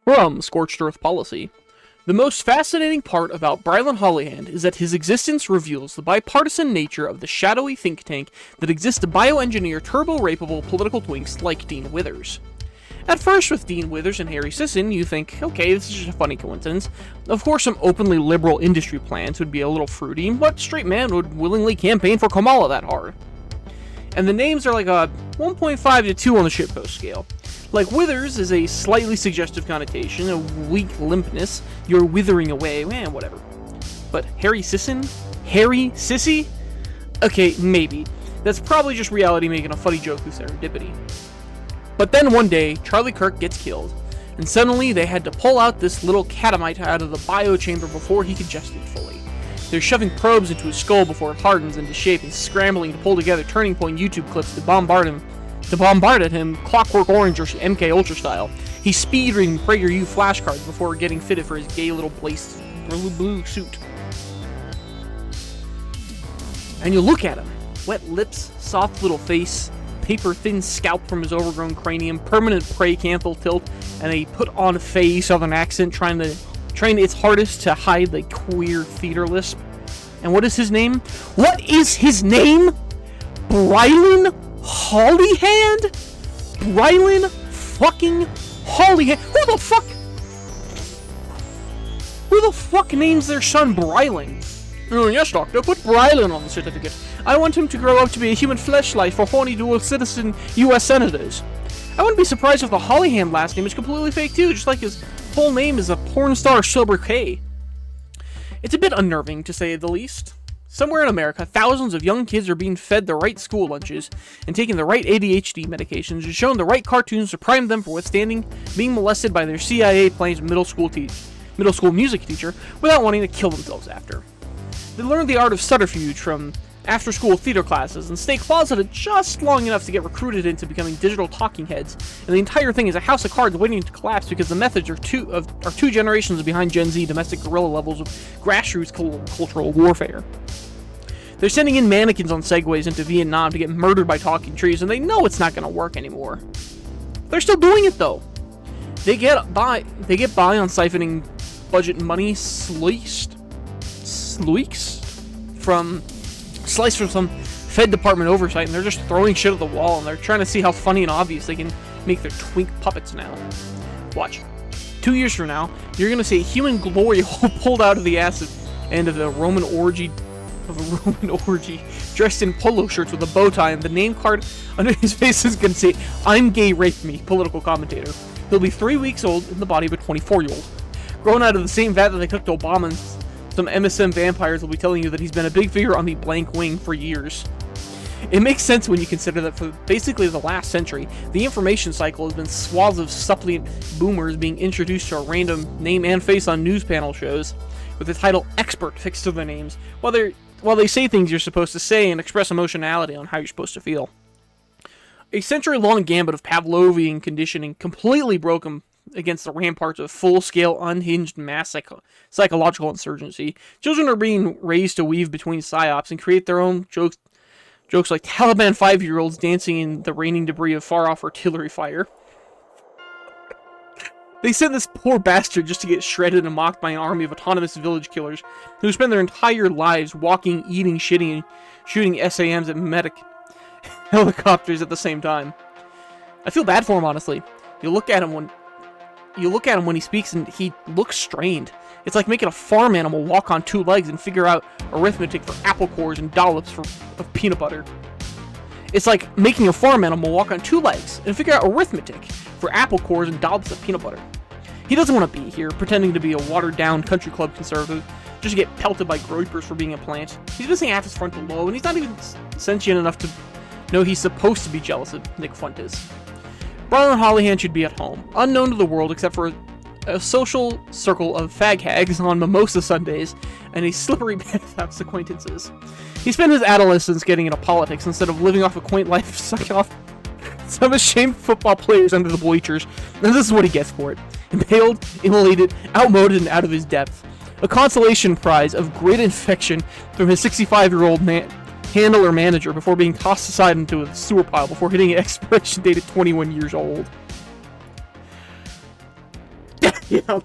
From Scorched Earth Policy. The most fascinating part about Brylin Hollyhand is that his existence reveals the bipartisan nature of the shadowy think tank that exists to bioengineer turbo-rapeable political twinks like Dean Withers. At first, with Dean Withers and Harry Sisson, you think, okay, this is just a funny coincidence. Of course, some openly liberal industry plans would be a little fruity. What straight man would willingly campaign for Kamala that hard? And the names are like a 1.5 to 2 on the shitpost scale. Like Withers is a slightly suggestive connotation, a weak limpness, you're withering away, whatever. But Harry Sisson? Harry Sissy? Okay, maybe. That's probably just reality making a funny joke with serendipity. But then one day, Charlie Kirk gets killed, and suddenly they had to pull out this little catamite out of the biochamber before he could digest it fully. They're shoving probes into his skull before it hardens into shape and scrambling to pull together Turning Point YouTube clips to bombard at him Clockwork Orange or MK Ultra style. He's speed reading PragerU flashcards before getting fitted for his gay little blue suit. And you look at him. Wet lips, soft little face, paper-thin scalp from his overgrown cranium, permanent prey canthal tilt, and a put-on fey southern accent trying its hardest to hide the queer theater lisp. And what is his name? What is his name? Brylin Hollyhand? Brylin fucking Hollyhand? Who the fuck names their son Brylin? Oh, yes, doctor, put Brylin on the certificate. I want him to grow up to be a human fleshlight for horny dual citizen U.S. senators. I wouldn't be surprised if the Hollyhand last name is completely fake too, just like his full name is a porn star sobriquet. It's a bit unnerving, to say the least. Somewhere in America, thousands of young kids are being fed the right school lunches and taking the right ADHD medications and shown the right cartoons to prime them for withstanding being molested by their CIA-planned middle school music teacher without wanting to kill themselves after. They learn the art of subterfuge from after-school theater classes and stay closeted just long enough to get recruited into becoming digital talking heads, and the entire thing is a house of cards waiting to collapse because the methods are two generations behind Gen Z domestic guerrilla levels of grassroots cultural warfare. They're sending in mannequins on segways into Vietnam to get murdered by talking trees, and they know it's not going to work anymore. They're still doing it though. They get by on siphoning budget money sliced from some Fed Department oversight, and they're just throwing shit at the wall, and they're trying to see how funny and obvious they can make their twink puppets now. Watch. 2 years from now, you're gonna see a human glory hole pulled out of the ass end of a Roman orgy, dressed in polo shirts with a bow tie, and the name card under his face is gonna say, "I'm gay, rape me," political commentator. He'll be 3 weeks old in the body of a 24-year-old. Grown out of the same vat that they cooked Obama, and some MSM vampires will be telling you that he's been a big figure on the blank wing for years. It makes sense when you consider that for basically the last century, the information cycle has been swaths of suppliant boomers being introduced to a random name and face on news panel shows, with the title expert fixed to their names, while they say things you're supposed to say and express emotionality on how you're supposed to feel. A century-long gambit of Pavlovian conditioning completely broken against the ramparts of full-scale, unhinged mass psychological insurgency. Children are being raised to weave between psyops and create their own jokes like Taliban 5-year-olds dancing in the raining debris of far-off artillery fire. They sent this poor bastard just to get shredded and mocked by an army of autonomous village killers who spend their entire lives walking, eating, shitting, and shooting SAMs at medic helicopters at the same time. I feel bad for him, honestly. You look at him when he speaks and he looks strained. It's like making a farm animal walk on 2 legs and figure out arithmetic for apple cores and dollops of peanut butter. It's like making a farm animal walk on 2 legs and figure out arithmetic for apple cores and dollops of peanut butter. He doesn't want to be here, pretending to be a watered-down country club conservative, just to get pelted by groypers for being a plant. He's missing half his frontal lobe, and he's not even sentient enough to know he's supposed to be jealous of Nick Fuentes. Brylin Hollyhand should be at home, unknown to the world except for a social circle of fag hags on mimosa Sundays and a slippery bathhouse acquaintances. He spent his adolescence getting into politics instead of living off a quaint life sucking off some ashamed football players under the bleachers, and this is what he gets for it. Impaled, immolated, outmoded, and out of his depth. A consolation prize of great infection from his 65-year-old handler manager before being tossed aside into a sewer pile before hitting an expiration date at 21 years old. Yep.